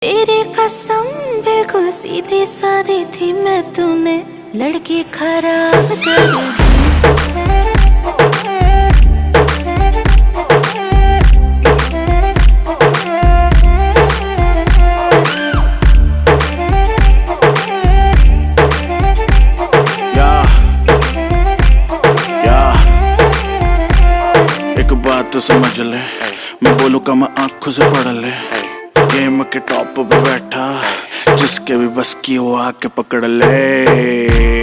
तेरी कसम बिल्कुल सीधी सादी थी मैं, तूने लड़की खराब कर दी। एक बात तो समझ ले, मैं बोलूं का मैं आंखों से पढ़ ले। गेम के टॉप पे बैठा, जिसके भी बस की वो आके पकड़ ले।